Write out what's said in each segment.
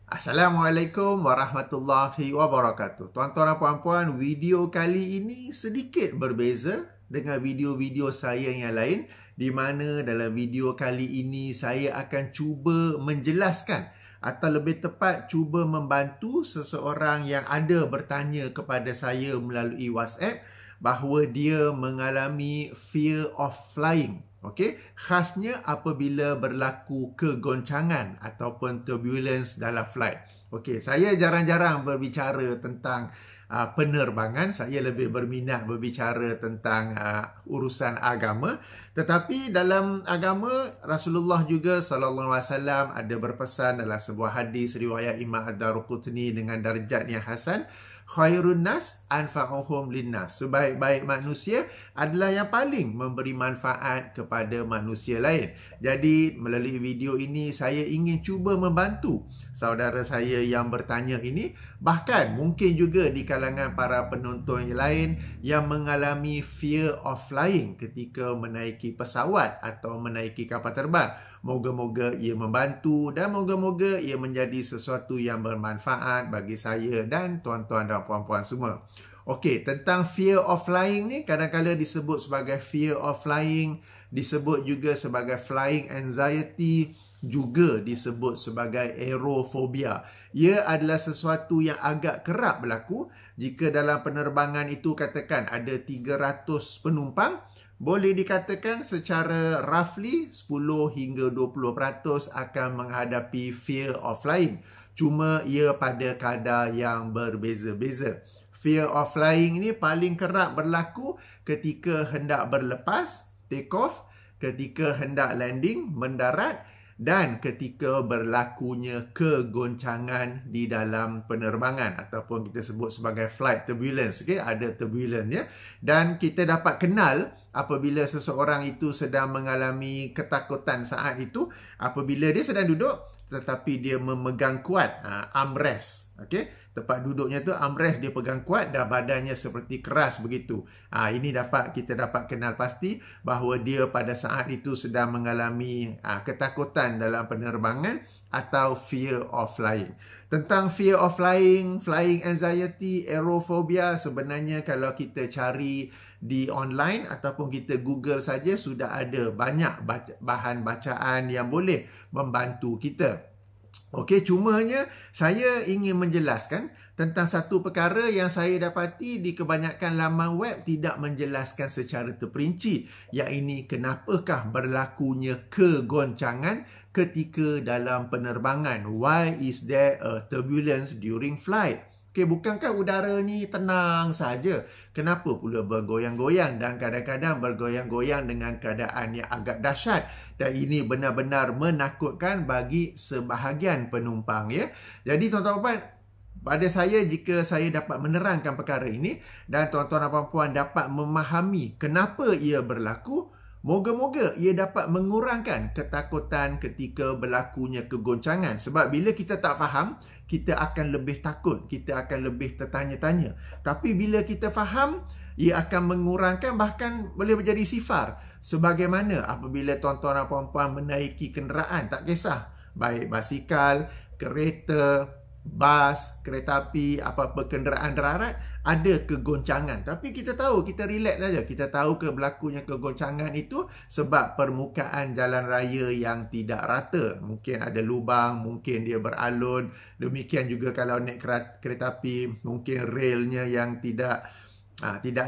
Assalamualaikum warahmatullahi wabarakatuh. Tuan-tuan dan puan-puan, video kali ini sedikit berbeza dengan video-video saya yang lain, di mana dalam video kali ini saya akan cuba menjelaskan atau lebih tepat cuba membantu seseorang yang ada bertanya kepada saya melalui WhatsApp bahawa dia mengalami fear of flying. Okey, khasnya apabila berlaku kegoncangan ataupun turbulence dalam flight. Okey, saya jarang-jarang berbicara tentang penerbangan, saya lebih berminat berbicara tentang urusan agama. Tetapi dalam agama, Rasulullah juga sallallahu alaihi wasallam ada berpesan dalam sebuah hadis riwayat Imam Ad-Darqutni dengan darjat yang hasan, khairun nas anfa'uhum linnas. Sebaik-baik manusia adalah yang paling memberi manfaat kepada manusia lain. Jadi melalui video ini saya ingin cuba membantu saudara saya yang bertanya ini, bahkan mungkin juga di kalangan para penonton yang lain yang mengalami fear of flying ketika menaiki pesawat atau menaiki kapal terbang. Moga-moga ia membantu dan moga-moga ia menjadi sesuatu yang bermanfaat bagi saya dan tuan-tuan dan puan-puan semua. Okey, tentang fear of flying ni kadang-kadang disebut sebagai fear of flying, disebut juga sebagai flying anxiety, juga disebut sebagai aerophobia. Ia adalah sesuatu yang agak kerap berlaku jika dalam penerbangan itu katakan ada 300 penumpang. Boleh dikatakan secara roughly 10 hingga 20% akan menghadapi fear of flying. Cuma ia pada kadar yang berbeza-beza. Fear of flying ini paling kerap berlaku ketika hendak berlepas, take off, ketika hendak landing, mendarat, dan ketika berlakunya kegoncangan di dalam penerbangan ataupun kita sebut sebagai flight turbulence. Okay? Ada turbulence ya. Dan kita dapat kenal apabila seseorang itu sedang mengalami ketakutan saat itu apabila dia sedang duduk tetapi dia memegang kuat armrest. Okay? Tempat duduknya tu armrest dia pegang kuat dan badannya seperti keras begitu. Ini kita dapat kenal pasti bahawa dia pada saat itu sedang mengalami ketakutan dalam penerbangan atau fear of flying. Tentang fear of flying, flying anxiety, aerophobia, sebenarnya kalau kita cari di online ataupun kita Google saja sudah ada banyak bahan bacaan yang boleh membantu kita. Okey, cumanya saya ingin menjelaskan tentang satu perkara yang saya dapati di kebanyakan laman web tidak menjelaskan secara terperinci, iaitu kenapakah berlakunya kegoncangan ketika dalam penerbangan. Why is there a turbulence during flight? Okey, bukankah udara ni tenang saja? Kenapa pula bergoyang-goyang dan kadang-kadang bergoyang-goyang dengan keadaan yang agak dahsyat? Dan ini benar-benar menakutkan bagi sebahagian penumpang ya. Jadi tuan-tuan, pada saya jika saya dapat menerangkan perkara ini dan tuan-tuan dan puan-puan dapat memahami kenapa ia berlaku, moga-moga ia dapat mengurangkan ketakutan ketika berlakunya kegoncangan. Sebab bila kita tak faham, kita akan lebih takut, kita akan lebih tertanya-tanya. Tapi bila kita faham, ia akan mengurangkan, bahkan boleh menjadi sifar. Sebagaimana apabila tuan-tuan dan puan-puan menaiki kenderaan, tak kisah, baik basikal, kereta, bas, kereta api, apa-apa kenderaan darat, ada kegoncangan. Tapi kita tahu, kita relax saja. Kita tahu berlakunya kegoncangan itu sebab permukaan jalan raya yang tidak rata. Mungkin ada lubang, mungkin dia beralun. Demikian juga kalau naik kereta api, mungkin railnya yang tidak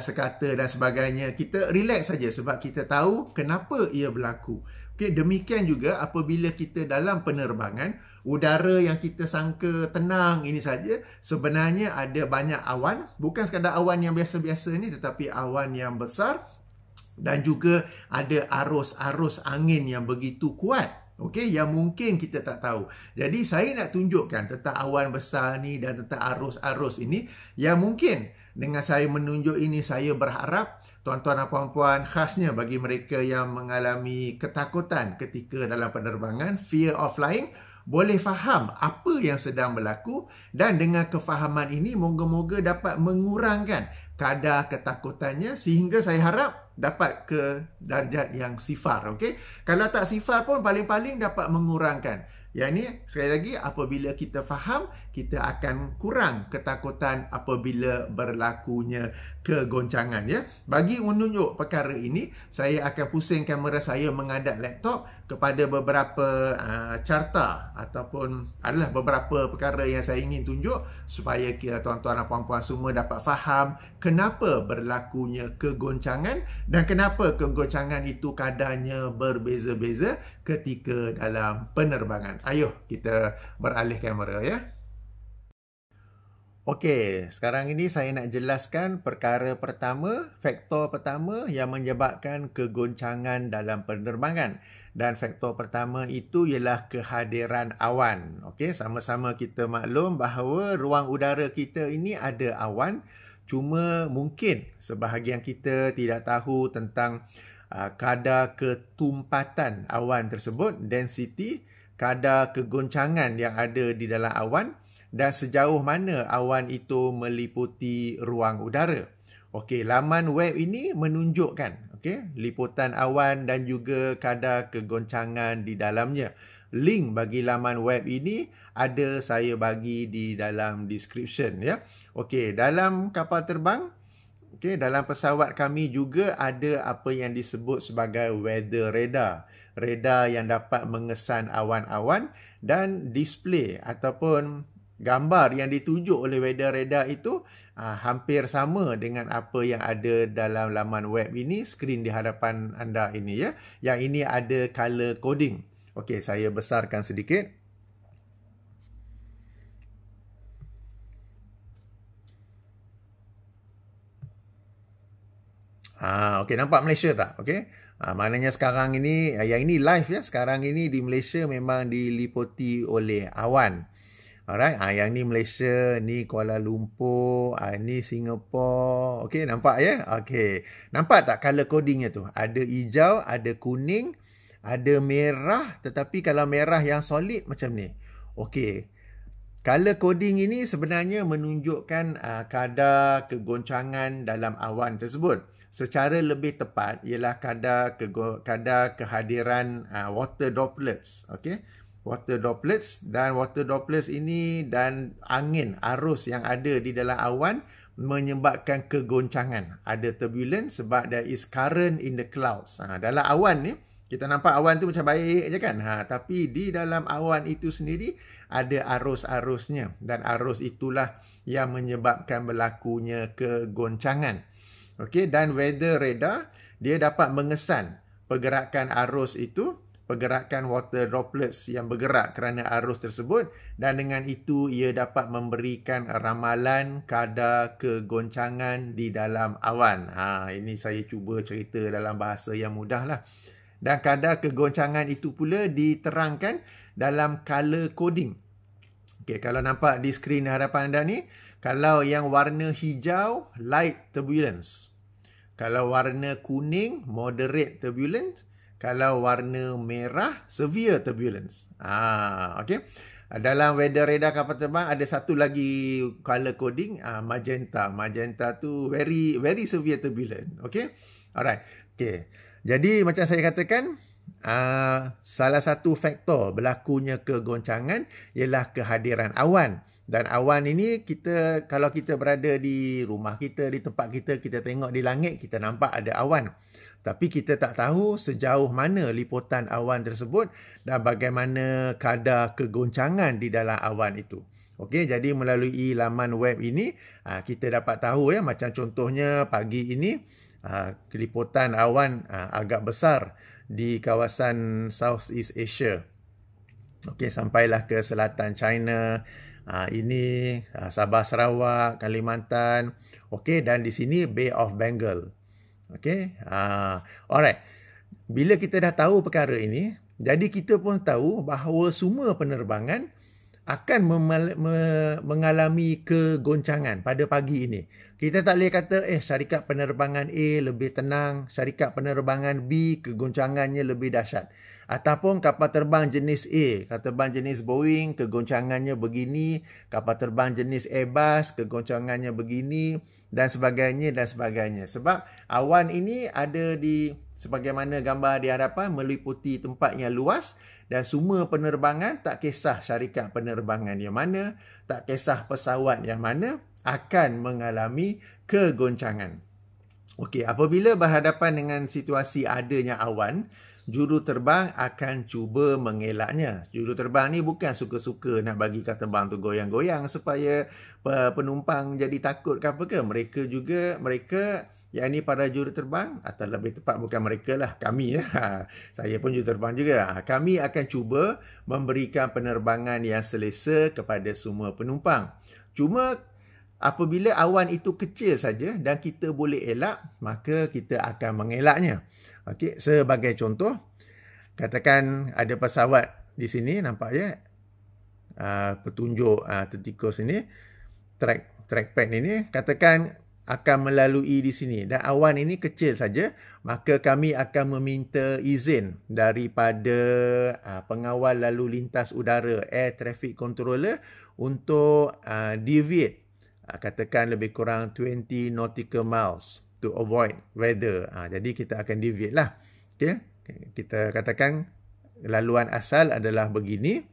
sekata dan sebagainya. Kita relax saja sebab kita tahu kenapa ia berlaku. Okay, demikian juga apabila kita dalam penerbangan, udara yang kita sangka tenang ini saja, sebenarnya ada banyak awan. Bukan sekadar awan yang biasa-biasa ni, tetapi awan yang besar dan juga ada arus-arus angin yang begitu kuat. Okey, yang mungkin kita tak tahu. Jadi saya nak tunjukkan tentang awan besar ni dan tentang arus-arus ini yang mungkin dengan saya menunjuk ini, saya berharap tuan-tuan dan puan-puan, khasnya bagi mereka yang mengalami ketakutan ketika dalam penerbangan, fear of flying, boleh faham apa yang sedang berlaku dan dengan kefahaman ini moga-moga dapat mengurangkan kadar ketakutannya sehingga saya harap dapat ke darjat yang sifar. Okey, kalau tak sifar pun paling-paling dapat mengurangkan. Yang ini sekali lagi apabila kita faham, kita akan kurang ketakutan apabila berlakunya kegoncangan ya. Bagi menunjuk perkara ini, saya akan pusing kamera saya menghadap laptop kepada beberapa carta ataupun adalah beberapa perkara yang saya ingin tunjuk supaya tuan-tuan dan puan-puan semua dapat faham kenapa berlakunya kegoncangan dan kenapa kegoncangan itu kadarnya berbeza-beza ketika dalam penerbangan. Ayuh kita beralih kamera ya. Okey, sekarang ini saya nak jelaskan perkara pertama, faktor pertama yang menyebabkan kegoncangan dalam penerbangan. Dan faktor pertama itu ialah kehadiran awan. Okey, sama-sama kita maklum bahawa ruang udara kita ini ada awan. Cuma mungkin sebahagian kita tidak tahu tentang kadar ketumpatan awan tersebut, density, kadar kegoncangan yang ada di dalam awan dan sejauh mana awan itu meliputi ruang udara. Okey, laman web ini menunjukkan liputan awan dan juga kadar kegoncangan di dalamnya. Link bagi laman web ini ada saya bagi di dalam description ya. Okey, dalam kapal terbang, dalam pesawat kami juga ada apa yang disebut sebagai weather radar. Radar yang dapat mengesan awan-awan dan display ataupun gambar yang ditunjuk oleh weather radar itu hampir sama dengan apa yang ada dalam laman web ini, skrin di hadapan anda ini ya. Yang ini ada color coding. Okey, saya besarkan sedikit. Okey, nampak Malaysia tak? Okey. Maknanya sekarang ini, yang ini live ya. Sekarang ini di Malaysia memang diliputi oleh awan. Alright, yang ni Malaysia, ni Kuala Lumpur, ni Singapura. Okey, nampak ya? Okey. Nampak tak color codingnya tu? Ada hijau, ada kuning, ada merah, tetapi kalau merah yang solid macam ni. Okey. Color coding ini sebenarnya menunjukkan kadar kegoncangan dalam awan tersebut. Secara lebih tepat ialah kadar kehadiran water droplets. Okey. Water droplets, dan water droplets ini dan angin, arus yang ada di dalam awan menyebabkan kegoncangan. Ada turbulence sebab there is current in the clouds. Dalam awan ni, kita nampak awan tu macam baik je kan. Tapi di dalam awan itu sendiri ada arus-arusnya. Dan arus itulah yang menyebabkan berlakunya kegoncangan. Okey, dan weather radar, dia dapat mengesan pergerakan arus itu, pergerakan water droplets yang bergerak kerana arus tersebut, dan dengan itu ia dapat memberikan ramalan kadar kegoncangan di dalam awan. Ini saya cuba cerita dalam bahasa yang mudah lah. Dan kadar kegoncangan itu pula diterangkan dalam color coding. Okey, kalau nampak di skrin hadapan anda ni, kalau yang warna hijau, light turbulence. Kalau warna kuning, moderate turbulence. Kalau warna merah, severe turbulence. Okey. Dalam weather radar kapal terbang ada satu lagi color coding, magenta. Magenta tu very severe turbulence. Okey. Alright. Okey. Jadi macam saya katakan, salah satu faktor berlakunya kegoncangan ialah kehadiran awan. Dan awan ini kalau kita berada di rumah kita, di tempat kita, kita tengok di langit, kita nampak ada awan. Tapi kita tak tahu sejauh mana liputan awan tersebut dan bagaimana kadar kegoncangan di dalam awan itu. Okey, jadi melalui laman web ini, kita dapat tahu ya, macam contohnya pagi ini, liputan awan agak besar di kawasan Southeast Asia. Okey, sampailah ke selatan China. Ini Sabah, Sarawak, Kalimantan. Okey, dan di sini Bay of Bengal. Okey. Alright. Bila kita dah tahu perkara ini, jadi kita pun tahu bahawa semua penerbangan akan mengalami kegoncangan pada pagi ini. Kita tak boleh kata syarikat penerbangan A lebih tenang, syarikat penerbangan B kegoncangannya lebih dahsyat. Ataupun kapal terbang jenis A, kapal terbang jenis Boeing, kegoncangannya begini, kapal terbang jenis Airbus, kegoncangannya begini, dan sebagainya, dan sebagainya. Sebab awan ini ada di, sebagaimana gambar di hadapan, meliputi tempat yang luas, Dan semua penerbangan, tak kisah syarikat penerbangan yang mana, tak kisah pesawat yang mana, akan mengalami kegoncangan. Okey, apabila berhadapan dengan situasi adanya awan, juruterbang akan cuba mengelaknya. Juruterbang ni bukan suka-suka nak bagi kapal terbang tu goyang-goyang supaya penumpang jadi takut ke apa ke. Mereka yang ni para juruterbang, atau lebih tepat bukan mereka lah, kami ya. Saya pun juruterbang juga. Kami akan cuba memberikan penerbangan yang selesa kepada semua penumpang. Cuma apabila awan itu kecil saja dan kita boleh elak, maka kita akan mengelaknya. Okey, sebagai contoh, katakan ada pesawat di sini, nampak ya? Petunjuk tertikus ini, trackpad ini, katakan akan melalui di sini dan awan ini kecil saja, maka kami akan meminta izin daripada pengawal lalu lintas udara, air traffic controller, untuk deviate, katakan lebih kurang 20 nautical miles to avoid weather. Jadi kita akan deviate lah. Okay? Kita katakan laluan asal adalah begini,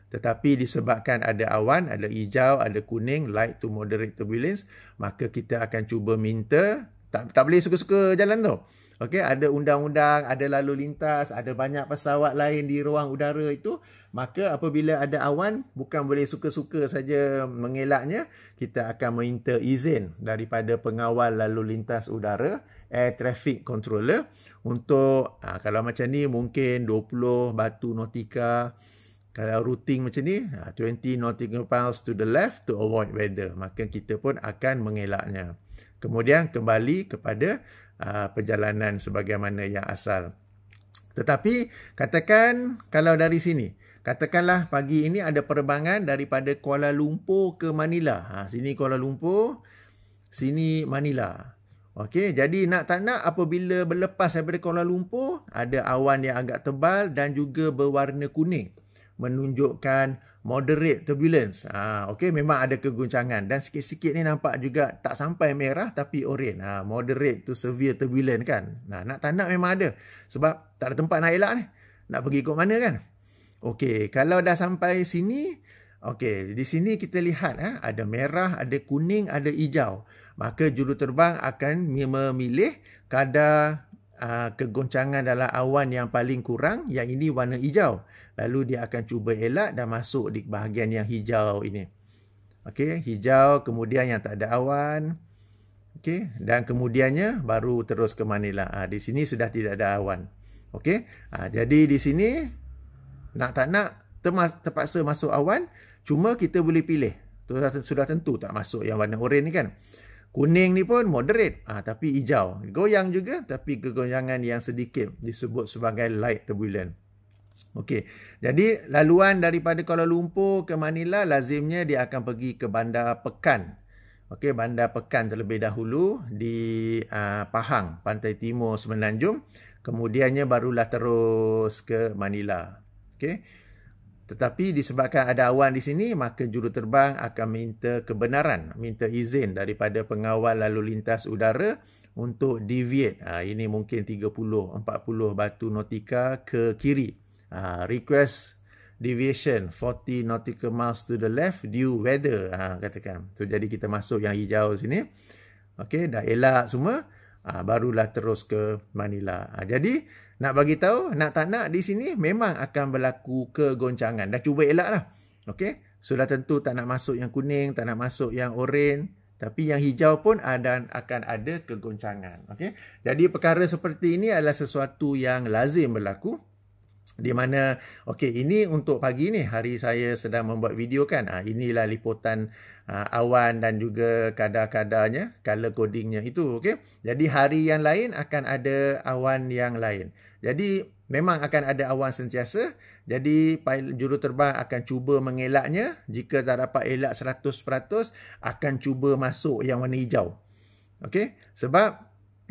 tetapi disebabkan ada awan, ada hijau, ada kuning, light to moderate turbulence, maka kita akan cuba minta, tak boleh suka-suka jalan tu. Okey, ada undang-undang, ada lalu lintas, ada banyak pesawat lain di ruang udara itu, maka apabila ada awan, bukan boleh suka-suka saja mengelaknya, kita akan minta izin daripada pengawal lalu lintas udara, air traffic controller, untuk kalau macam ni mungkin 20 batu nautika, kalau routing macam ni 20 nautical miles to the left to avoid weather, maka kita pun akan mengelaknya. Kemudian kembali kepada perjalanan sebagaimana yang asal. Tetapi katakan kalau dari sini, katakanlah pagi ini ada penerbangan daripada Kuala Lumpur ke Manila. Sini Kuala Lumpur, sini Manila. Okey, jadi nak tak nak apabila berlepas daripada Kuala Lumpur, ada awan yang agak tebal dan juga berwarna kuning, menunjukkan moderate turbulence. Okey, memang ada kegoncangan dan sikit-sikit ni nampak juga tak sampai merah tapi oranye. Moderate to severe turbulence kan. Nak tak nak memang ada. Sebab tak ada tempat nak elak ni. Nak pergi ikut mana kan? Okey, kalau dah sampai sini, okey, di sini kita lihat ada merah, ada kuning, ada hijau. Maka juruterbang akan memilih kadar kegoncangan dalam awan yang paling kurang, yang ini warna hijau. Lalu dia akan cuba elak dan masuk di bahagian yang hijau ini. Okey, hijau, kemudian yang tak ada awan. Okey, dan kemudiannya baru terus ke Manila. Di sini sudah tidak ada awan. Okey, jadi di sini nak tak nak terpaksa masuk awan, cuma kita boleh pilih. Sudah tentu tak masuk yang warna oranye ni kan. Kuning ni pun moderate, tapi hijau. Goyang juga, tapi kegoncangan yang sedikit disebut sebagai light turbulence. Okey, jadi laluan daripada Kuala Lumpur ke Manila lazimnya dia akan pergi ke Bandar Pekan. Okey, Bandar Pekan terlebih dahulu di Pahang, pantai timur Semenanjung. Kemudiannya barulah terus ke Manila. Okey. Tetapi disebabkan ada awan di sini, maka juruterbang akan minta kebenaran, minta izin daripada pengawal lalu lintas udara untuk deviate. Ini mungkin 30-40 batu nautika ke kiri. Request deviation 40 nautical miles to the left due weather, katakan. So jadi kita masuk yang hijau sini. Okey, dah elak semua, barulah terus ke Manila. Jadi nak bagi tahu, nak tak nak di sini memang akan berlaku kegoncangan. Dah cuba elak lah. Okey, sudah tentu tak nak masuk yang kuning, tak nak masuk yang oranye, tapi yang hijau pun akan ada kegoncangan. Okey, jadi perkara seperti ini adalah sesuatu yang lazim berlaku. Di mana, okey, ini untuk pagi ni, hari saya sedang membuat video kan. Inilah liputan awan dan juga kadar-kadarnya, color codingnya itu. Okey, jadi hari yang lain akan ada awan yang lain. Jadi memang akan ada awan sentiasa. Jadi juruterbang akan cuba mengelaknya. Jika tak dapat elak 100%, akan cuba masuk yang warna hijau. Okey, sebab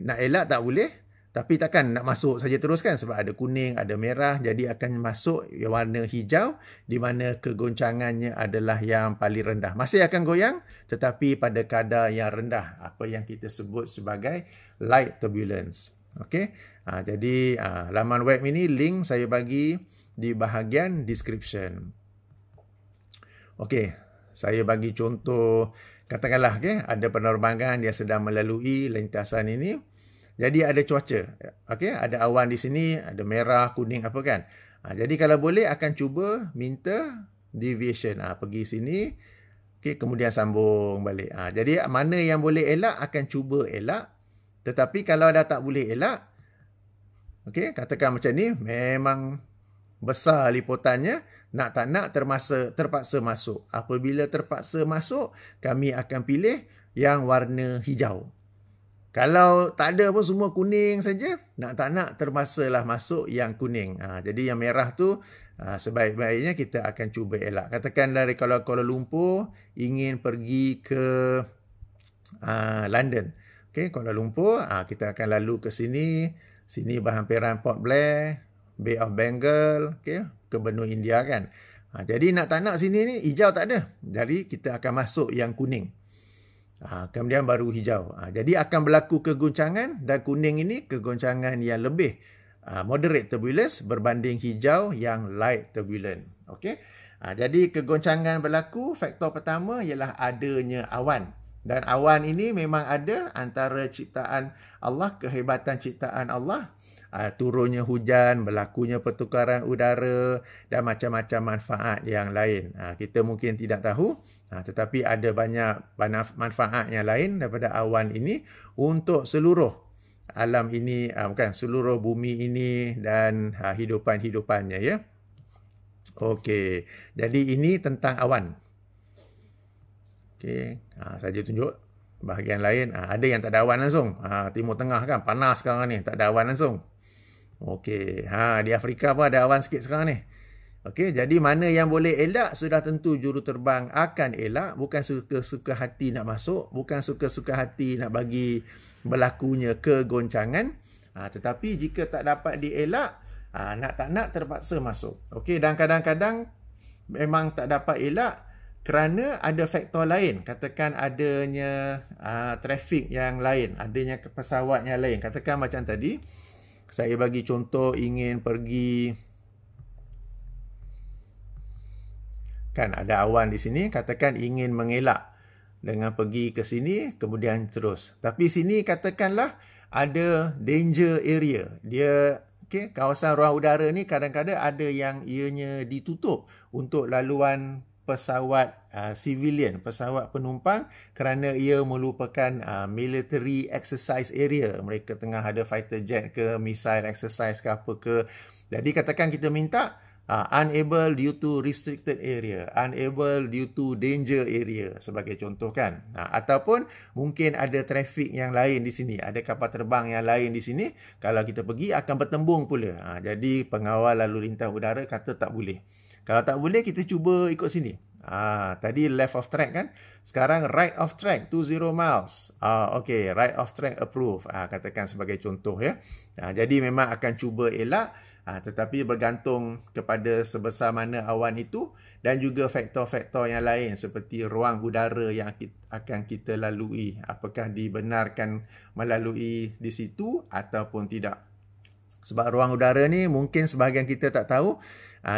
nak elak tak boleh. Tapi takkan nak masuk saja terus kan, sebab ada kuning, ada merah, jadi akan masuk yang warna hijau di mana kegoncangannya adalah yang paling rendah. Masih akan goyang tetapi pada kadar yang rendah, apa yang kita sebut sebagai light turbulence. Okey. Jadi laman web ini link saya bagi di bahagian description. Okey, saya bagi contoh, katakanlah ada penerbangan dia sedang melalui lintasan ini. Jadi ada cuaca. Okey, ada awan di sini, ada merah, kuning apa kan. Jadi kalau boleh akan cuba minta deviation. Pergi sini. Okey, kemudian sambung balik. Jadi mana yang boleh elak akan cuba elak. Tetapi kalau dah tak boleh elak, okey, katakan macam ni, memang besar liputannya, nak tak nak terpaksa masuk. Apabila terpaksa masuk, kami akan pilih yang warna hijau. Kalau tak ada pun semua kuning saja, nak tak nak terpaksalah masuk yang kuning. Jadi yang merah tu sebaik-baiknya kita akan cuba elak. Katakan dari kalau Kuala Lumpur ingin pergi ke London. Okey, Kuala Lumpur, kita akan lalu ke sini. Sini berhampiran Port Blair, Bay of Bengal, okey, ke benua India kan. Jadi nak tak nak sini ni hijau tak ada. Jadi kita akan masuk yang kuning. Kemudian baru hijau. Jadi akan berlaku kegoncangan, dan kuning ini kegoncangan yang lebih moderate turbulence berbanding hijau yang light turbulent. Okey. Jadi kegoncangan berlaku, faktor pertama ialah adanya awan. Dan awan ini memang ada antara ciptaan Allah, kehebatan ciptaan Allah. Turunnya hujan, berlakunya pertukaran udara dan macam-macam manfaat yang lain. Kita mungkin tidak tahu, tetapi ada banyak manfaat yang lain daripada awan ini untuk seluruh alam ini, seluruh bumi ini dan hidupan-hidupannya, ya. Okey, jadi ini tentang awan. Okey, saya tunjuk bahagian lain. Ada yang tak ada awan langsung. Timur Tengah kan panas sekarang ni, tak ada awan langsung. Okey, di Afrika pun ada awan sikit sekarang ni. Okey, jadi mana yang boleh elak sudah tentu juruterbang akan elak, bukan suka-suka hati nak masuk, bukan suka-suka hati nak bagi berlakunya kegoncangan. Tetapi jika tak dapat dielak, nak tak nak terpaksa masuk. Okey, dan kadang-kadang memang tak dapat elak kerana ada faktor lain. Katakan adanya trafik yang lain, adanya pesawat yang lain. Katakan macam tadi, saya bagi contoh ingin pergi, kan ada awan di sini, katakan ingin mengelak dengan pergi ke sini, kemudian terus. Tapi sini katakanlah ada danger area. Dia, kawasan ruang udara ni kadang-kadang ada yang ianya ditutup untuk laluan pesawat civilian, pesawat penumpang, kerana ia merupakan military exercise area. Mereka tengah ada fighter jet ke, missile exercise ke apa ke. Jadi katakan kita minta unable due to restricted area, unable due to danger area sebagai contoh kan. Ataupun mungkin ada trafik yang lain di sini, ada kapal terbang yang lain di sini, kalau kita pergi akan bertembung pula. Jadi pengawal lalu lintas udara kata tak boleh. Kalau tak boleh, kita cuba ikut sini. Tadi left of track kan. Sekarang right of track, 20 miles. Okey, right of track approve. Katakan sebagai contoh ya. Jadi memang akan cuba elak. Tetapi bergantung kepada sebesar mana awan itu dan juga faktor-faktor yang lain seperti ruang udara yang akan kita lalui. Apakah dibenarkan melalui di situ ataupun tidak. Sebab ruang udara ni mungkin sebahagian kita tak tahu.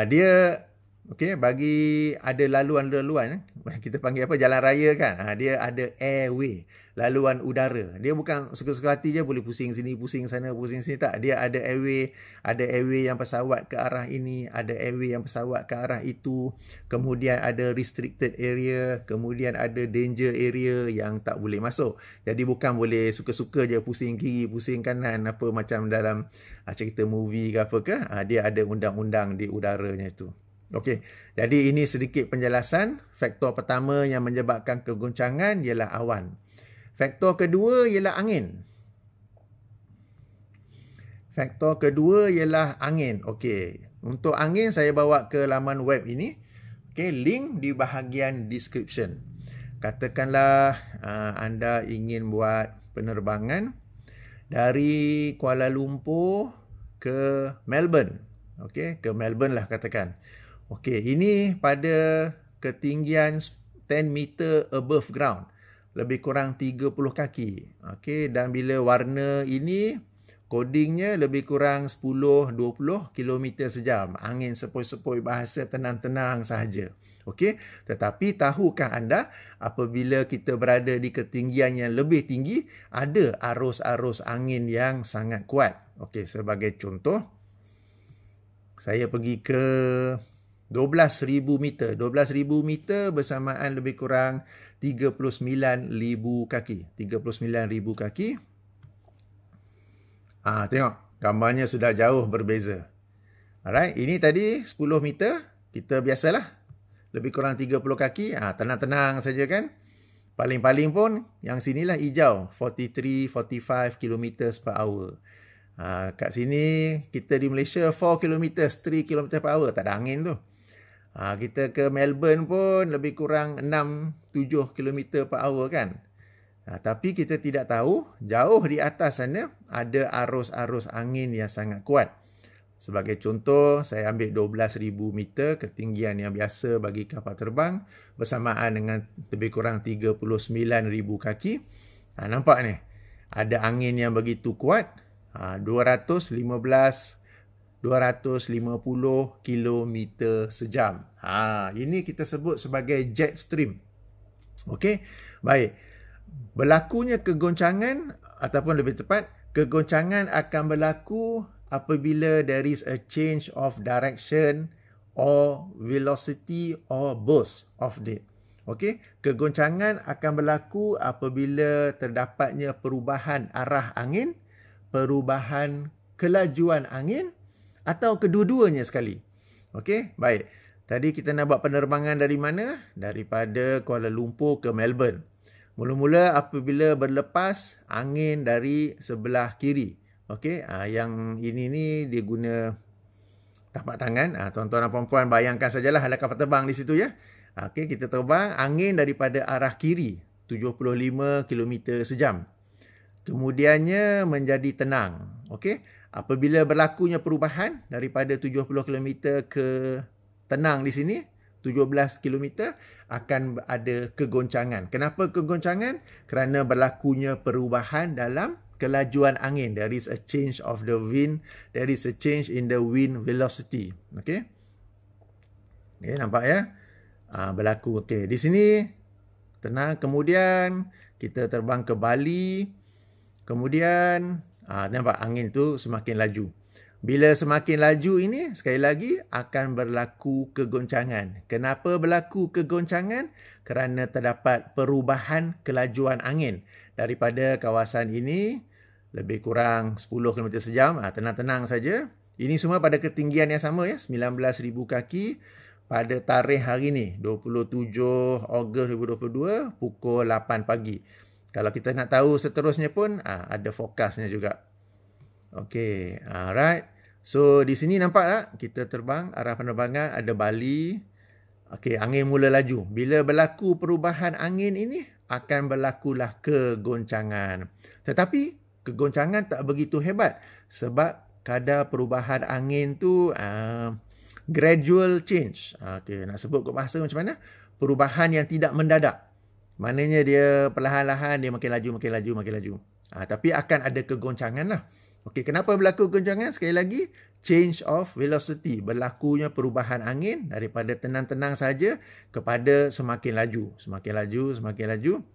Dia bagi ada laluan-laluan, kita panggil apa, jalan raya kan. Dia ada airway, laluan udara. Dia bukan suka-suka hati je boleh pusing sini, pusing sana, pusing sini, tak. Dia ada airway yang pesawat ke arah ini, ada airway yang pesawat ke arah itu. Kemudian ada restricted area, kemudian ada danger area yang tak boleh masuk. Jadi bukan boleh suka-suka je pusing kiri, pusing kanan, apa macam dalam cerita movie ke apa ke. Dia ada undang-undang di udaranya itu. Okey, jadi ini sedikit penjelasan. Faktor pertama yang menyebabkan kegoncangan ialah awan. Faktor kedua ialah angin. Faktor kedua ialah angin. Okey, untuk angin saya bawa ke laman web ini. Okey, link di bahagian description. Katakanlah anda ingin buat penerbangan dari Kuala Lumpur ke Melbourne. Okey, ke Melbourne lah katakan. Okey, ini pada ketinggian 10 meter above ground. Lebih kurang 30 kaki. Okey, dan bila warna ini codingnya lebih kurang 10-20 km sejam. Angin sepoi-sepoi, bahasa tenang-tenang sahaja. Okey, tetapi tahukah anda apabila kita berada di ketinggian yang lebih tinggi, ada arus-arus angin yang sangat kuat. Okey, sebagai contoh, saya pergi ke 12,000 meter. 12,000 meter bersamaan lebih kurang 39,000 kaki. 39,000 kaki. Tengok, gambarnya sudah jauh berbeza. Alright, ini tadi 10 meter. Kita biasalah, lebih kurang 30 kaki. Tenang-tenang saja kan. Paling-paling pun, yang sinilah hijau. 43-45 km per hour. Kat sini, kita di Malaysia 4 km, 3 km per hour. Tak ada angin tu. Kita ke Melbourne pun lebih kurang 6-7 km per hour kan. Tapi kita tidak tahu, jauh di atas sana ada arus-arus angin yang sangat kuat. Sebagai contoh, saya ambil 12,000 meter, ketinggian yang biasa bagi kapal terbang, bersamaan dengan lebih kurang 39,000 kaki. Nampak ni, ada angin yang begitu kuat, 250 km sejam. Ini kita sebut sebagai jet stream. Okey, baik. Berlakunya kegoncangan, ataupun lebih tepat, kegoncangan akan berlaku apabila there is a change of direction or velocity or both of it. Okey, kegoncangan akan berlaku apabila terdapatnya perubahan arah angin, perubahan kelajuan angin, atau kedua-duanya sekali. Okey, baik. Tadi kita nak buat penerbangan dari mana? Daripada Kuala Lumpur ke Melbourne. Mula-mula apabila berlepas angin dari sebelah kiri. Okey, yang ini ni dia guna tapak tangan. Tuan-tuan dan puan-puan bayangkan sajalah ada kapal terbang di situ ya. Okey, kita terbang angin daripada arah kiri 75 km sejam. Kemudiannya menjadi tenang. Okey, apabila berlakunya perubahan daripada 70 km ke tenang di sini, 17 km, akan ada kegoncangan. Kenapa kegoncangan? Kerana berlakunya perubahan dalam kelajuan angin. There is a change of the wind. There is a change in the wind velocity. Okey. Okay, nampak ya? Berlaku. Okey, di sini tenang. Kemudian kita terbang ke Bali. Kemudian nampak angin tu semakin laju. Bila semakin laju ini, sekali lagi akan berlaku kegoncangan. Kenapa berlaku kegoncangan? Kerana terdapat perubahan kelajuan angin. Daripada kawasan ini, lebih kurang 10 km sejam. Tenang-tenang saja. Ini semua pada ketinggian yang sama ya, 19,000 kaki. Pada tarikh hari ini, 27 Ogos 2022, pukul 8 pagi. Kalau kita nak tahu seterusnya pun, ada forecastnya juga. Okey, alright. So, di sini nampak tak? Kita terbang, arah penerbangan ada Bali. Okey, angin mula laju. Bila berlaku perubahan angin ini, akan berlakulah kegoncangan. Tetapi, kegoncangan tak begitu hebat. Sebab kadar perubahan angin tu gradual change. Okey, nak sebut ke bahasa macam mana? Perubahan yang tidak mendadak. Maknanya dia perlahan-lahan, dia makin laju, makin laju, makin laju. Tapi akan ada kegoncangan lah. Okey, kenapa berlaku kegoncangan? Sekali lagi, change of velocity. Berlakunya perubahan angin daripada tenang-tenang saja kepada semakin laju. Semakin laju, semakin laju.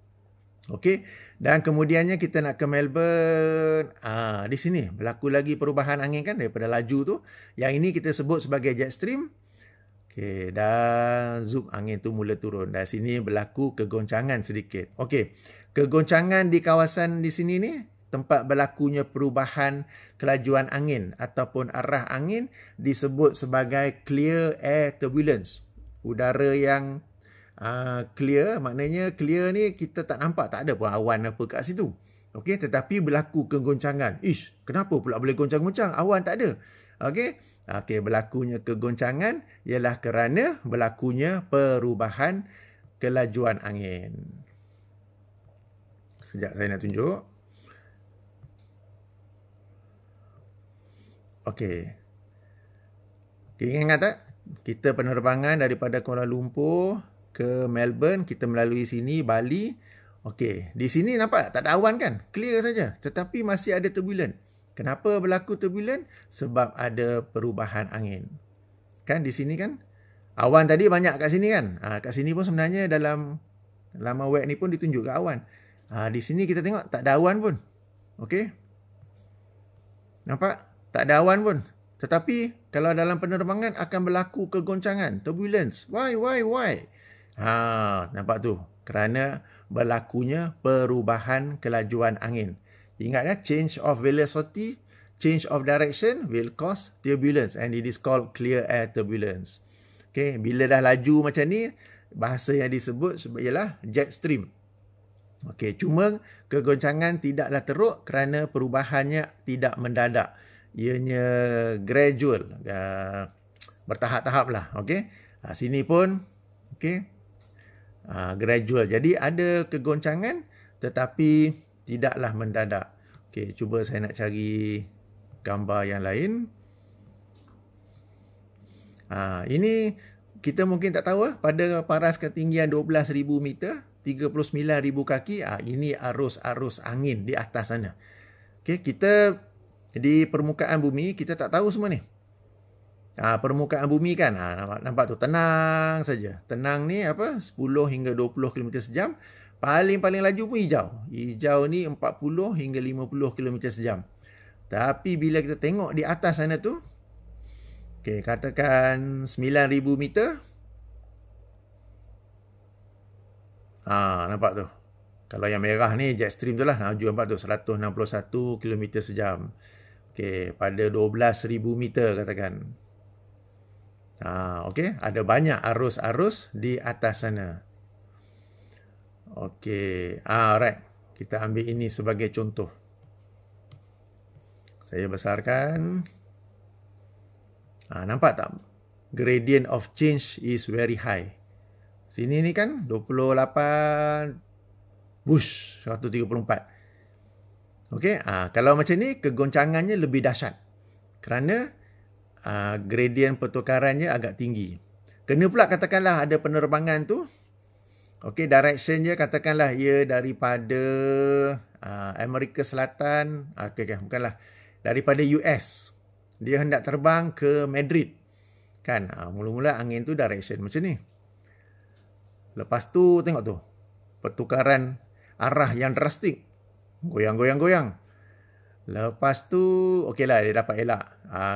Okey, dan kemudiannya kita nak ke Melbourne. Di sini berlaku lagi perubahan angin kan daripada laju tu. Yang ini kita sebut sebagai jet stream. Okey, dan zoom angin tu mula turun. Dan sini berlaku kegoncangan sedikit. Okey, kegoncangan di kawasan di sini ni, tempat berlakunya perubahan kelajuan angin ataupun arah angin disebut sebagai clear air turbulence. Udara yang clear, maknanya clear ni kita tak nampak, tak ada pun awan apa kat situ. Okey, tetapi berlaku kegoncangan. Kenapa pula boleh goncang-goncang? Awan tak ada. Okey, berlakunya kegoncangan ialah kerana berlakunya perubahan kelajuan angin. Sekejap saya nak tunjuk. Okey. Ingat tak? Kita penerbangan daripada Kuala Lumpur ke Melbourne. Kita melalui sini, Bali. Okey. Di sini nampak tak ada awan kan? Clear saja. Tetapi masih ada turbulent. Kenapa berlaku turbulent? Sebab ada perubahan angin. Kan di sini kan awan tadi banyak kat sini kan. Kat sini pun sebenarnya dalam laman web ni pun ditunjuk kat awan. Di sini kita tengok tak ada awan pun. Okey. Nampak? Tak ada awan pun. Tetapi kalau dalam penerbangan akan berlaku kegoncangan, turbulence. Why? Nampak tu? Kerana berlakunya perubahan kelajuan angin. Ingat ya, change of velocity, change of direction will cause turbulence and it is called clear air turbulence. Okay, bila dah laju macam ni, bahasa yang disebut ialah jet stream. Okay, cuma kegoncangan tidaklah teruk kerana perubahannya tidak mendadak. Ianya gradual, bertahap-tahap lah. Okay, sini pun okay, gradual. Jadi ada kegoncangan tetapi tidaklah mendadak. Okay, cuba saya nak cari gambar yang lain. Ini kita mungkin tak tahu pada paras ketinggian 12,000 meter, 39,000 kaki, ini arus angin di atas sana. Okay, kita di permukaan bumi kita tak tahu semua ni. Permukaan bumi kan, nampak tu tenang saja. Tenang ni apa? 10 hingga 20 km sejam. Paling laju pun hijau. Hijau ni 40 hingga 50 km sejam. Tapi bila kita tengok di atas sana tu, okay, katakan 9,000 meter. Nampak tu. Kalau yang merah ni jet stream tu lah. Laju nampak tu 161 km sejam. Okay, pada 12,000 meter katakan. Okay, ada banyak arus-arus di atas sana. Okay, right. Kita ambil ini sebagai contoh. Saya besarkan. Nampak tak? Gradient of change is very high. Sini ni kan 28 bush 134. Okey, kalau macam ni kegoncangannya lebih dahsyat. Kerana gradient pertukarannya agak tinggi. Kena pula katakanlah ada penerbangan tu. Okey, direction dia katakanlah ia daripada Amerika Selatan, bukanlah, daripada US. Dia hendak terbang ke Madrid. Kan? Mula-mula angin tu direction macam ni. Lepas tu tengok tu. Pertukaran arah yang drastik. Goyang-goyang. Lepas tu okeylah dia dapat elak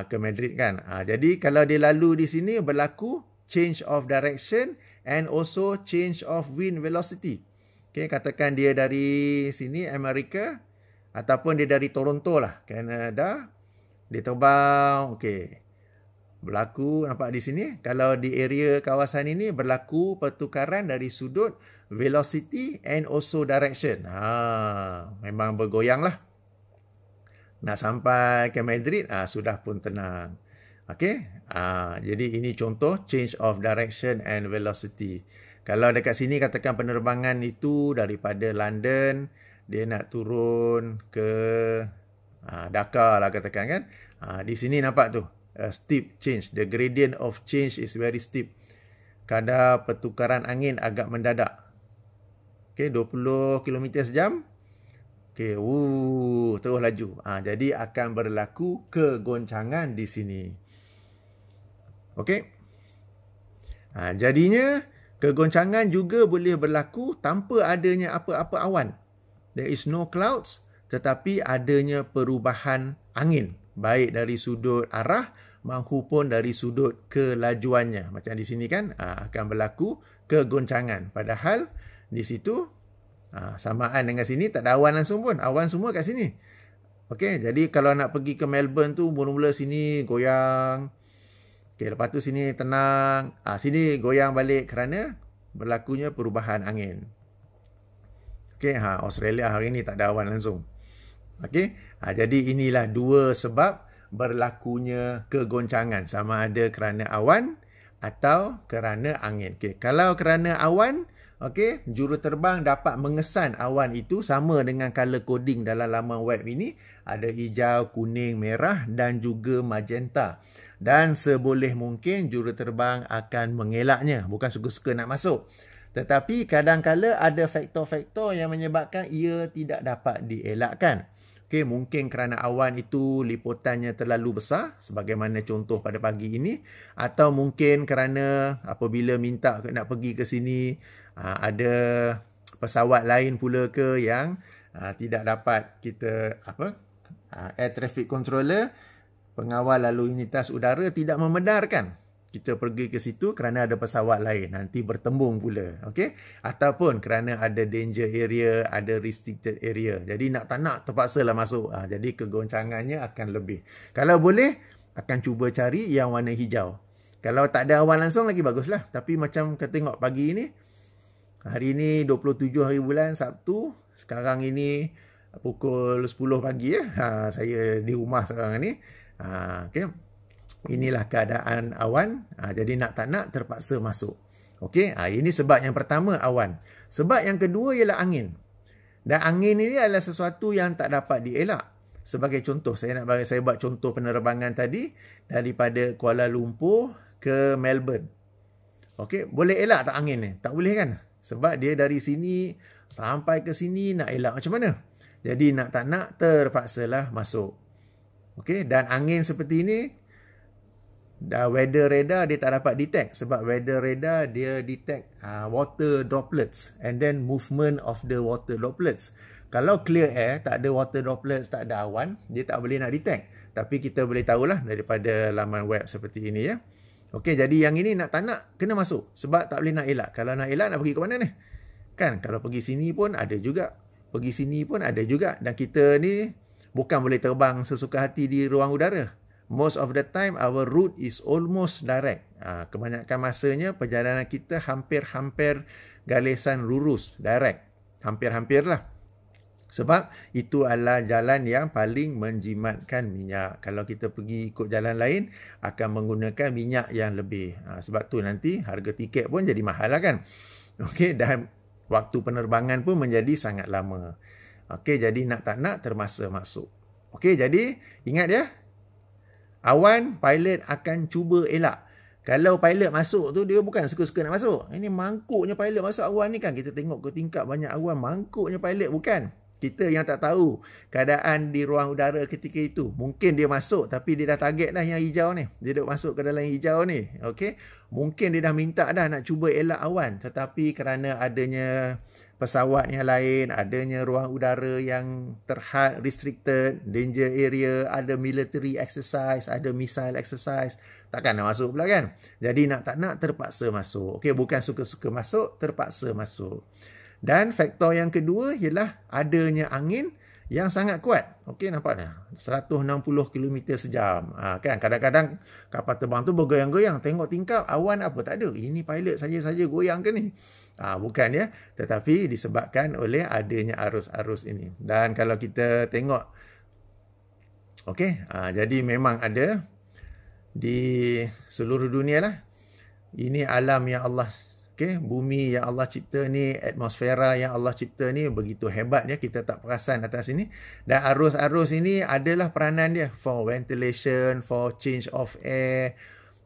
ke Madrid kan. Jadi kalau dia lalu di sini berlaku change of direction and also change of wind velocity. Okey, katakan dia dari sini Amerika ataupun dia dari Toronto lah, Canada. Dia terbang, okey. Berlaku, nampak di sini, kalau di area kawasan ini berlaku pertukaran dari sudut velocity and also direction. Memang bergoyang lah. Nak sampai ke Madrid, sudah pun tenang. Okey, jadi ini contoh change of direction and velocity. Kalau dekat sini katakan penerbangan itu daripada London, dia nak turun ke Dakar lah katakan kan. Di sini nampak tu. Steep change. The gradient of change is very steep. Kadar pertukaran angin agak mendadak. Okay, 20 km sejam. Okay, terus laju. Jadi akan berlaku kegoncangan di sini. Okay. Jadinya kegoncangan juga boleh berlaku tanpa adanya apa-apa awan. There is no clouds, tetapi adanya perubahan angin. Baik dari sudut arah maupun dari sudut kelajuannya. Macam di sini kan akan berlaku kegoncangan. Padahal di situ samaan dengan sini tak ada awan langsung pun. Awan semua kat sini. Okey, jadi kalau nak pergi ke Melbourne tu mula-mula sini goyang. Okey, lepas tu sini tenang. Sini goyang balik kerana berlakunya perubahan angin. Okey, Australia hari ni tak ada awan langsung. Okey, jadi inilah dua sebab berlakunya kegoncangan, sama ada kerana awan atau kerana angin. Okey, kalau kerana awan, okey, juruterbang dapat mengesan awan itu sama dengan color coding dalam laman web ini, ada hijau, kuning, merah dan juga magenta. Dan seboleh mungkin juruterbang akan mengelaknya, bukan suka-suka nak masuk. Tetapi kadang-kala ada faktor-faktor yang menyebabkan ia tidak dapat dielakkan. Okey, mungkin kerana awan itu liputannya terlalu besar sebagaimana contoh pada pagi ini, atau mungkin kerana apabila minta nak pergi ke sini ada pesawat lain pula ke yang tidak dapat kita air traffic controller, pengawal lalu lintas udara tidak membenarkan kita pergi ke situ kerana ada pesawat lain, nanti bertembung pula, okey? Ataupun kerana ada danger area, ada restricted area. Jadi nak tak nak terpaksalah masuk. Jadi kegoncangannya akan lebih. Kalau boleh akan cuba cari yang warna hijau. Kalau tak ada awan langsung lagi baguslah. Tapi macam kita tengok pagi ini, hari ini 27 hari bulan Sabtu, sekarang ini pukul 10 pagi saya di rumah sekarang ni. Okey. Inilah keadaan awan. Jadi nak tak nak terpaksa masuk. Okey, ini sebab yang pertama, awan. Sebab yang kedua ialah angin. Dan angin ini adalah sesuatu yang tak dapat dielak. Sebagai contoh, saya buat contoh penerbangan tadi daripada Kuala Lumpur ke Melbourne. Okey, boleh elak tak angin ni? Tak boleh kan? Sebab dia dari sini sampai ke sini nak elak macam mana? Jadi nak tak nak terpaksalah masuk. Okey, dan angin seperti ini weather radar dia tak dapat detect, sebab weather radar dia detect water droplets and then movement of the water droplets. Kalau clear air, tak ada water droplets, tak ada awan, dia tak boleh nak detect. Tapi kita boleh tahulah daripada laman web seperti ini ya. Okey, jadi yang ini nak tak nak kena masuk sebab tak boleh nak elak. Kalau nak elak nak pergi ke mana ni? Kan kalau pergi sini pun ada juga, pergi sini pun ada juga, dan kita ni bukan boleh terbang sesuka hati di ruang udara. Most of the time our route is almost direct. Kebanyakan masanya perjalanan kita hampir-hampir galisan lurus, direct. Hampir-hampir lah. Sebab itu adalah jalan yang paling menjimatkan minyak. Kalau kita pergi ikut jalan lain, akan menggunakan minyak yang lebih. Sebab tu nanti harga tiket pun jadi mahal lah kan. Okey, dan waktu penerbangan pun menjadi sangat lama. Okey, jadi nak tak nak terpaksa masuk. Okey, jadi ingat ya. Awan, pilot akan cuba elak. Kalau pilot masuk tu, dia bukan suka-suka nak masuk. Ini mangkuknya pilot masuk awan ni kan. Kita tengok ke tingkap banyak awan, mangkuknya pilot bukan. Kita yang tak tahu keadaan di ruang udara ketika itu. Mungkin dia masuk, tapi dia dah target dah yang hijau ni. Dia dah masuk ke dalam yang hijau ni. Okey. Mungkin dia dah minta dah nak cuba elak awan. Tetapi kerana adanya pesawat yang lain, adanya ruang udara yang terhad, restricted, danger area, ada military exercise, ada missile exercise, takkan nak masuk pula kan. Jadi nak tak nak terpaksa masuk. Okey, bukan suka-suka masuk, terpaksa masuk. Dan faktor yang kedua ialah adanya angin yang sangat kuat. Okey, nampak dah 160 km sejam. Kan kadang-kadang kapal terbang tu bergoyang-goyang, tengok tingkap awan apa tak ada. Ini pilot saja-saja goyang ke ni? Bukan ya, tetapi disebabkan oleh adanya arus-arus ini. Dan kalau kita tengok, okey, jadi memang ada di seluruh dunia lah. Ini alam yang Allah, okey, bumi yang Allah cipta ni, atmosfera yang Allah cipta ni begitu hebat ya, kita tak perasan atas ini. Dan arus-arus ini adalah peranan dia for ventilation, for change of air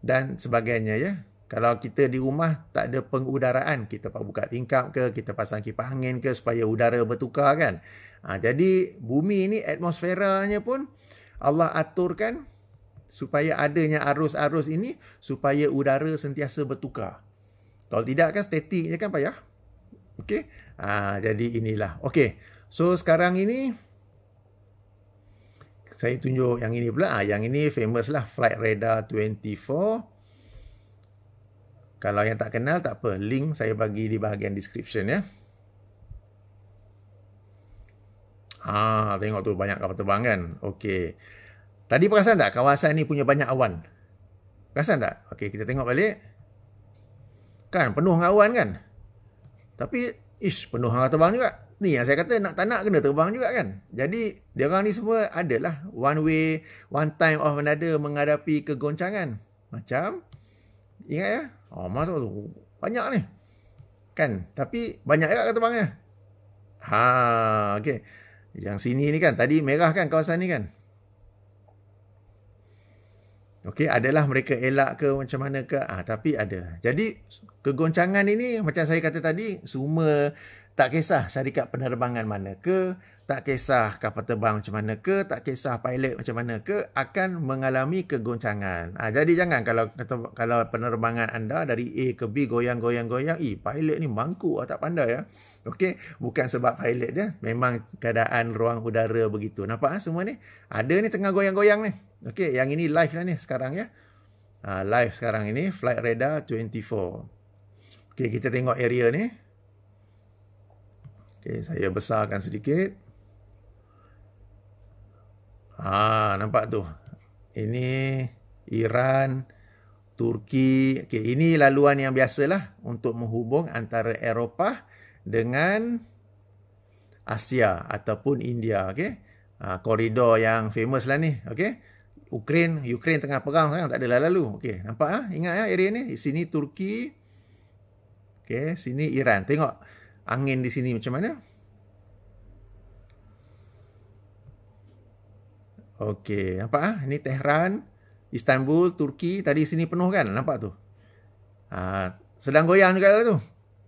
dan sebagainya ya. Kalau kita di rumah tak ada pengudaraan, kita buka tingkap ke, kita pasang kipas angin ke supaya udara bertukar kan. Jadi bumi ni atmosferanya pun Allah aturkan supaya adanya arus-arus ini supaya udara sentiasa bertukar. Kalau tidak kan statik je kan payah. Okey. Jadi inilah. Okey. So sekarang ini saya tunjuk yang ini pula. Yang ini famous lah, Flight Radar 24. Kalau yang tak kenal tak apa, link saya bagi di bahagian description ya. Tengok tu banyak kapal terbang kan. Okey. Tadi perasan tak kawasan ni punya banyak awan? Perasan tak? Okey, kita tengok balik. Kan penuh dengan awan kan? Tapi penuh dengan terbang juga. Ni yang saya kata nak tak nak kena terbang juga kan. Jadi dia orang ni semua adalah one way, one time of another menghadapi kegoncangan. Macam ingat ya? Masa tu banyak ni. Kan? Tapi banyak juga terbangnya. Okey. Yang sini ni kan tadi merah kan kawasan ni kan. Okey, adalah mereka elak ke macam mana ke? Tapi ada. Jadi kegoncangan ini macam saya kata tadi, semua tak kisah syarikat penerbangan mana ke, tak kisah kapal terbang macam mana ke, tak kisah pilot macam mana ke, akan mengalami kegoncangan. Jadi jangan kalau penerbangan anda dari A ke B goyang-goyang-goyang, pilot ni mangkuk tak pandai ya. Okey, bukan sebab pilot dia, memang keadaan ruang udara begitu. Nampak semua ni? Ada ni tengah goyang-goyang ni. Okey, yang ini live lah ni sekarang ya. Live sekarang ini, Flight Radar 24. Okey, kita tengok area ni. Okey, saya besarkan sedikit. Nampak tu. Ini Iran, Turki. Okey, ini laluan yang biasalah untuk menghubung antara Eropah dengan Asia ataupun India. Okey. Koridor yang famous lah ni. Okey. Ukraine tengah perang sekarang, tak adalah lalu. Okey, nampak ingat area ni. Sini Turki. Okey, sini Iran. Tengok angin di sini macam mana. Okey, nampak ini Tehran, Istanbul, Turki. Tadi sini penuh kan? Nampak tu. Sedang goyang juga lah tu.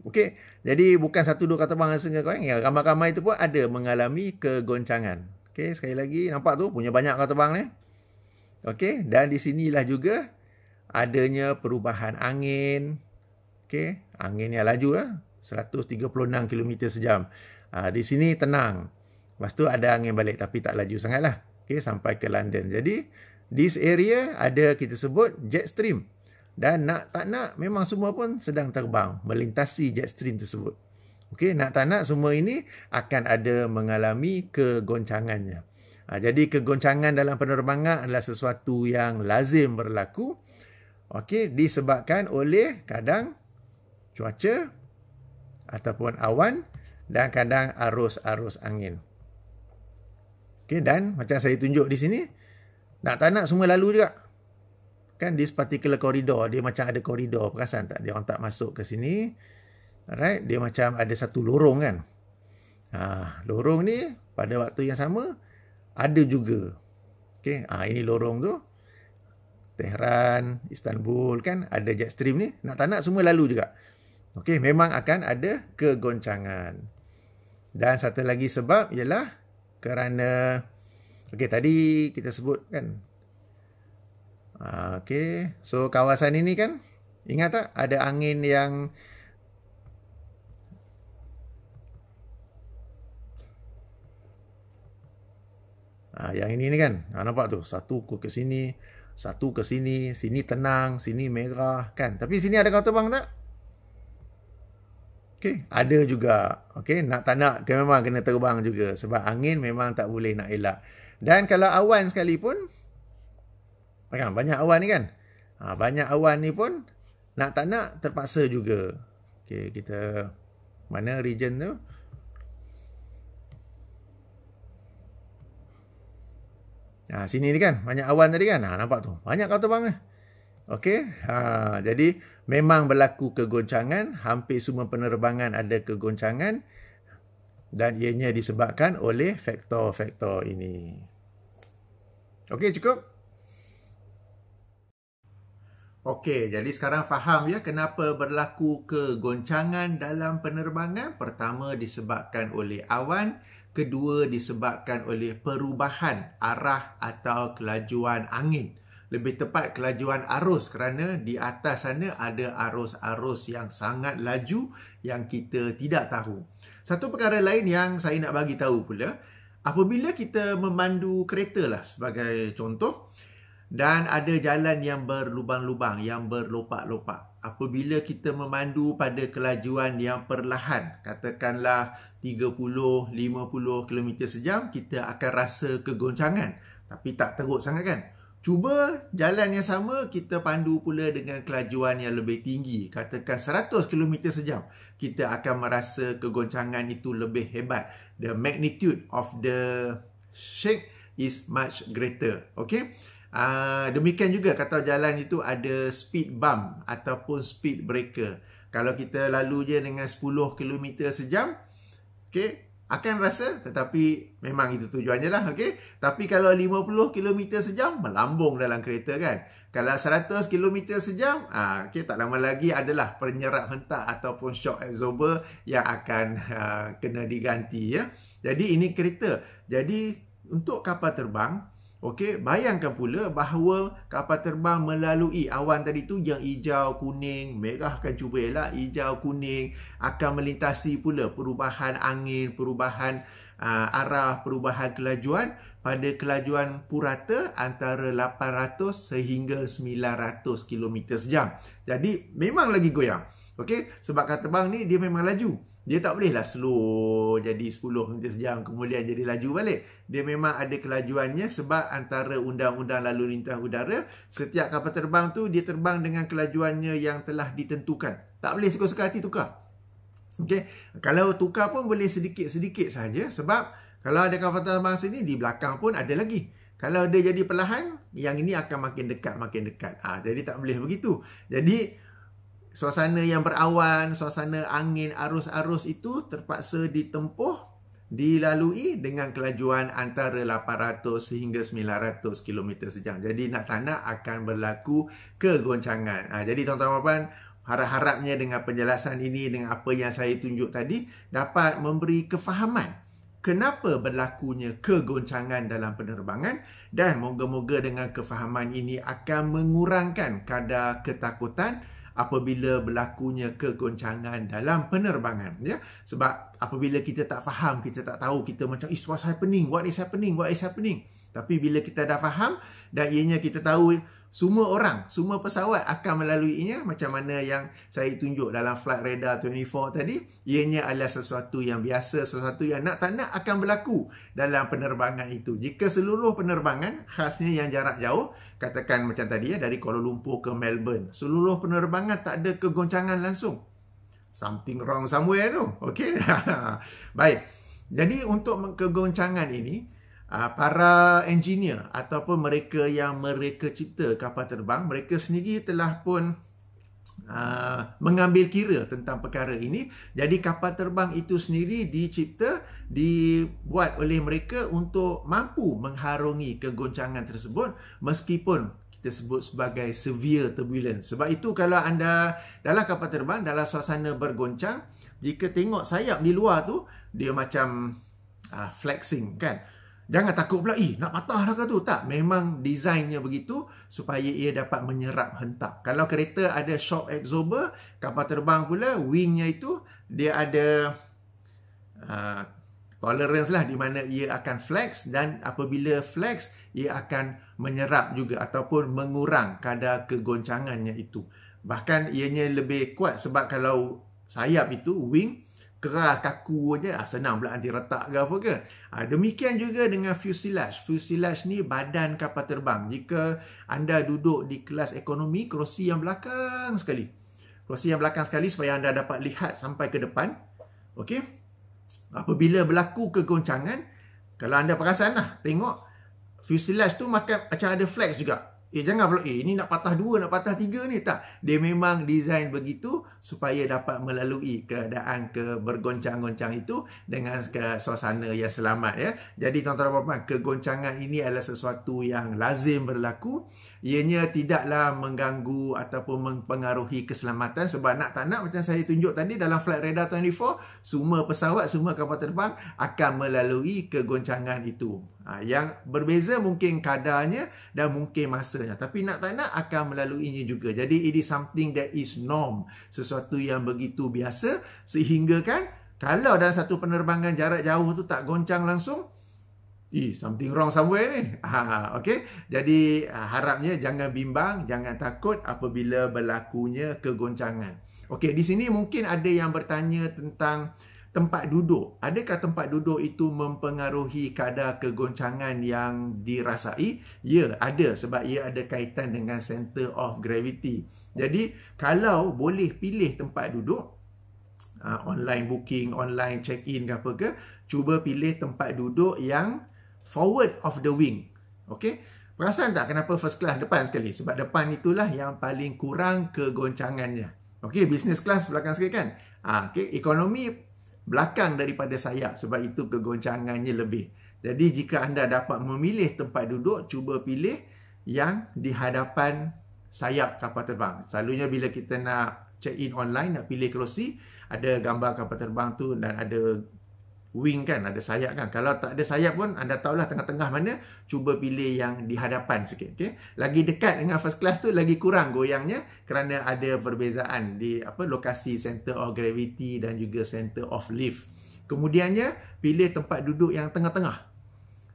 Okey, jadi bukan satu dua kapal terbang yang goyang. Ya, ramai-ramai itu pun ada mengalami kegoncangan. Okey, sekali lagi nampak tu punya banyak kapal terbang ni. Okey, dan di sinilah juga adanya perubahan angin. Okey, angin yang laju 136 km sejam. Di sini tenang. Lepas tu ada angin balik tapi tak laju sangatlah. Okey, sampai ke London. Jadi this area ada kita sebut jet stream. Dan nak tak nak memang semua pun sedang terbang melintasi jet stream tersebut. Okey, nak tak nak semua ini akan ada mengalami kegoncangannya. Jadi kegoncangan dalam penerbangan adalah sesuatu yang lazim berlaku. Okey, disebabkan oleh kadang cuaca ataupun awan dan kadang arus-arus angin. Okey, dan macam saya tunjuk di sini, nak tak nak semua lalu juga. Kan this particular corridor, dia macam ada koridor, perasan tak? Dia orang tak masuk ke sini. Alright, dia macam ada satu lorong kan. Lorong ni pada waktu yang sama ada juga. Okey, ini lorong tu. Tehran, Istanbul kan ada jet stream ni. Nak tak nak semua lalu juga. Okey, memang akan ada kegoncangan. Dan satu lagi sebab ialah kerana tadi kita sebut kan. Okey, so kawasan ini kan ingat tak ada angin yang yang ini kan. Nampak tu, satu ke sini, satu ke sini, sini tenang, sini merah kan. Tapi sini ada kapal terbang tak? Okey, ada juga. Okey, nak tak nak memang kena terbang juga sebab angin memang tak boleh nak elak. Dan kalau awan sekalipun kan banyak awan ni kan. Banyak awan ni pun nak tak nak terpaksa juga. Okey, kita mana region tu? Sini ni kan banyak awan tadi kan. Nampak tu. Banyak kapal terbang ni. Okey. Jadi memang berlaku kegoncangan. Hampir semua penerbangan ada kegoncangan. Dan ianya disebabkan oleh faktor-faktor ini. Okey, cukup? Okey, jadi sekarang faham ya kenapa berlaku kegoncangan dalam penerbangan. Pertama disebabkan oleh awan. Kedua disebabkan oleh perubahan arah atau kelajuan angin. Lebih tepat kelajuan arus kerana di atas sana ada arus-arus yang sangat laju yang kita tidak tahu. Satu perkara lain yang saya nak bagi tahu pula, apabila kita memandu kereta lah sebagai contoh dan ada jalan yang berlubang-lubang, yang berlopak-lopak. Apabila kita memandu pada kelajuan yang perlahan, katakanlah 30-50 km sejam, kita akan rasa kegoncangan. Tapi tak teruk sangat kan? Cuba jalan yang sama, kita pandu pula dengan kelajuan yang lebih tinggi. Katakan 100 km sejam. Kita akan merasa kegoncangan itu lebih hebat. The magnitude of the shake is much greater. Okay? Demikian juga kata jalan itu ada speed bump ataupun speed breaker. Kalau kita lalu je dengan 10 km sejam, okay, akan rasa, tetapi memang itu tujuannya lah, okey. Tapi kalau 50 km sejam, melambung dalam kereta kan. Kalau 100 km sejam, okey, tak lama lagi adalah penyerap hentak ataupun shock absorber yang akan kena diganti ya. Jadi ini kereta. Jadi untuk kapal terbang, okey, bayangkan pula bahawa kapal terbang melalui awan tadi tu yang hijau, kuning, merah akan cuba elak, hijau, kuning, akan melintasi pula perubahan angin, perubahan arah, perubahan kelajuan pada kelajuan purata antara 800 sehingga 900 km sejam. Jadi memang lagi goyang. Okey, sebab kapal terbang ni dia memang laju. Dia tak bolehlah slow jadi 10 km sejam kemudian jadi laju balik. Dia memang ada kelajuannya sebab antara undang-undang lalu lintas udara, setiap kapal terbang tu dia terbang dengan kelajuannya yang telah ditentukan. Tak boleh suka-suka hati tukar. Okey, kalau tukar pun boleh sedikit-sedikit saja sebab kalau ada kapal terbang sini, di belakang pun ada lagi. Kalau dia jadi perlahan, yang ini akan makin dekat, makin dekat. Jadi tak boleh begitu. Jadi suasana yang berawan, suasana angin, arus-arus itu terpaksa dilalui dengan kelajuan antara 800 hingga 900 km sejam. Jadi nak tak nak akan berlaku kegoncangan. Jadi tuan-tuan puan, harap-harapnya dengan penjelasan ini, dengan apa yang saya tunjuk tadi, dapat memberi kefahaman kenapa berlakunya kegoncangan dalam penerbangan, dan moga-moga dengan kefahaman ini akan mengurangkan kadar ketakutan apabila berlakunya kegoncangan dalam penerbangan, ya. Sebab apabila kita tak faham, kita tak tahu, kita macam what's happening, what is happening. Tapi bila kita dah faham dan ianya kita tahu semua orang, semua pesawat akan melaluinya, macam mana yang saya tunjuk dalam Flight Radar 24 tadi, ianya adalah sesuatu yang biasa, sesuatu yang nak tak nak akan berlaku dalam penerbangan itu. Jika seluruh penerbangan, khasnya yang jarak jauh, katakan macam tadi ya, dari Kuala Lumpur ke Melbourne, seluruh penerbangan tak ada kegoncangan langsung, something wrong somewhere tu. Okey. Baik. Jadi untuk kegoncangan ini, para engineer ataupun mereka yang mereka cipta kapal terbang, mereka sendiri telah pun mengambil kira tentang perkara ini. Jadi kapal terbang itu sendiri dibuat oleh mereka untuk mampu mengharungi kegoncangan tersebut, meskipun kita sebut sebagai severe turbulence. Sebab itu kalau anda dalam kapal terbang, dalam suasana bergoncang, jika tengok sayap di luar tu, dia macam flexing kan. Jangan takut pula, nak patah dah ke tu. Tak, memang desainnya begitu supaya ia dapat menyerap hentak. Kalau kereta ada shock absorber, kapal terbang pula, wingnya itu, dia ada tolerance lah di mana ia akan flex, dan apabila flex, ia akan menyerap juga ataupun mengurang kadar kegoncangannya itu. Bahkan ianya lebih kuat sebab kalau sayap itu, wing, keras kaku aja, senang pula nanti retak ke apa ke. Demikian juga dengan fuselage. Fuselage ni badan kapal terbang. Jika anda duduk di kelas ekonomi, kerusi yang belakang sekali. Kerusi yang belakang sekali supaya anda dapat lihat sampai ke depan. Okey. Apabila berlaku kegoncangan, kalau anda perasan lah, tengok fuselage tu macam ada flex juga. Jangan pula, ini nak patah 2, nak patah 3 ni. Tak. Dia memang desain begitu supaya dapat melalui keadaan bergoncang-goncang itu dengan suasana yang selamat ya. Jadi tuan-tuan dan puan-puan, kegoncangan ini adalah sesuatu yang lazim berlaku. Ianya tidaklah mengganggu ataupun mempengaruhi keselamatan, sebab nak tak nak macam saya tunjuk tadi dalam Flight Radar 24, semua pesawat, semua kapal terbang akan melalui kegoncangan itu. Yang berbeza mungkin kadarnya dan mungkin masanya, tapi nak tak nak akan melaluinya juga. Jadi it is something that is norm, sesuatu yang begitu biasa, sehingga kan kalau dalam satu penerbangan jarak jauh tu tak goncang langsung, something wrong somewhere ni. Okay? Jadi harapnya jangan bimbang, jangan takut apabila berlakunya kegoncangan. Okey, di sini mungkin ada yang bertanya tentang tempat duduk. Adakah tempat duduk itu mempengaruhi kadar kegoncangan yang dirasai? Ya, ada, sebab ia ada kaitan dengan center of gravity. Jadi, kalau boleh pilih tempat duduk, online booking, online check-in ke apa ke, cuba pilih tempat duduk yang forward of the wing. Okey? Perasan tak kenapa first class depan sekali? Sebab depan itulah yang paling kurang kegoncangannya. Okey, business class belakang sekali kan? Okey, ekonomi belakang daripada sayap sebab itu kegoncangannya lebih. Jadi jika anda dapat memilih tempat duduk, cuba pilih yang di hadapan sayap kapal terbang. Selalunya bila kita nak check in online, nak pilih kerusi, ada gambar kapal terbang tu dan ada wing kan, ada sayap kan. Kalau tak ada sayap pun anda tahulah tengah-tengah mana, cuba pilih yang di hadapan sikit, okey. Lagi dekat dengan first class tu lagi kurang goyangnya kerana ada perbezaan di lokasi center of gravity dan juga center of lift. Kemudiannya pilih tempat duduk yang tengah-tengah.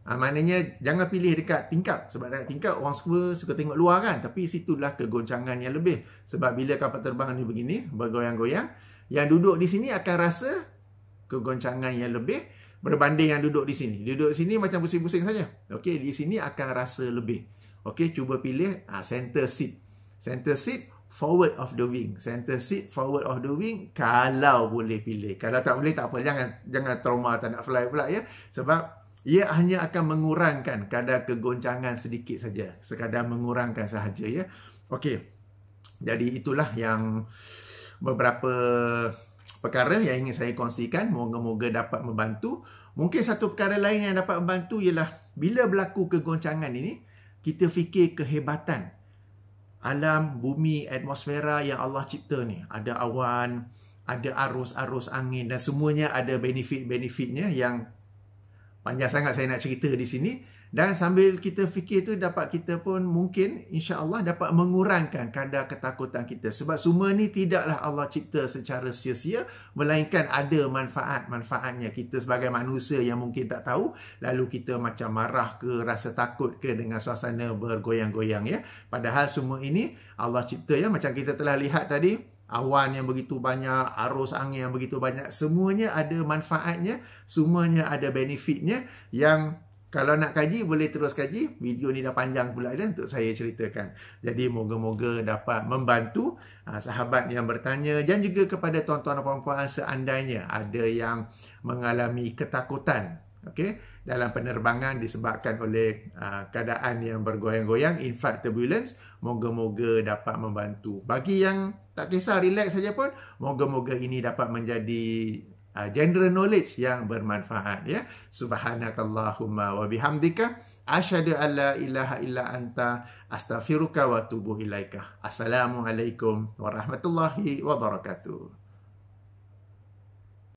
Maknanya jangan pilih dekat tingkap, sebab dekat tingkap orang suka tengok luar kan, tapi situlah kegoncangan yang lebih. Sebab bila kapal terbang ni begini bergoyang-goyang, yang duduk di sini akan rasa kegoncangan yang lebih berbanding yang duduk di sini. Duduk di sini macam pusing-pusing saja. Okey, di sini akan rasa lebih. Okey, cuba pilih center seat. Center seat forward of the wing. Center seat forward of the wing kalau boleh pilih. Kalau tak boleh tak apa, jangan trauma tak nak fly pula ya. Sebab ia hanya akan mengurangkan kadar kegoncangan sedikit saja. Sekadar mengurangkan sahaja ya. Okey. Jadi itulah yang beberapa perkara yang ingin saya kongsikan. Moga-moga dapat membantu. Mungkin satu perkara lain yang dapat membantu ialah bila berlaku kegoncangan ini, kita fikir kehebatan alam, bumi, atmosfera yang Allah cipta ni. Ada awan, ada arus-arus angin dan semuanya ada benefit-benefitnya yang panjang sangat saya nak cerita di sini. Dan sambil kita fikir tu, dapat kita pun mungkin insya-Allah dapat mengurangkan kadar ketakutan kita. Sebab semua ni tidaklah Allah cipta secara sia-sia, melainkan ada manfaat-manfaatnya. Kita sebagai manusia yang mungkin tak tahu, lalu kita macam marah ke, rasa takut ke dengan suasana bergoyang-goyang ya. Padahal semua ini Allah cipta ya, macam kita telah lihat tadi, awan yang begitu banyak, arus angin yang begitu banyak, semuanya ada manfaatnya, semuanya ada benefitnya yang kalau nak kaji, boleh terus kaji. Video ni dah panjang pula dan untuk saya ceritakan. Jadi, moga-moga dapat membantu sahabat yang bertanya dan juga kepada tuan-tuan dan puan-puan seandainya ada yang mengalami ketakutan dalam penerbangan disebabkan oleh keadaan yang bergoyang-goyang, in-flight turbulence. Moga-moga dapat membantu. Bagi yang tak kisah, relax saja pun, moga-moga ini dapat menjadi general knowledge yang bermanfaat ya. Subhanakallahumma wa bihamdika asyhadu an la ilaha illa anta astaghfiruka wa atubu ilaika. Assalamualaikum warahmatullahi wabarakatuh.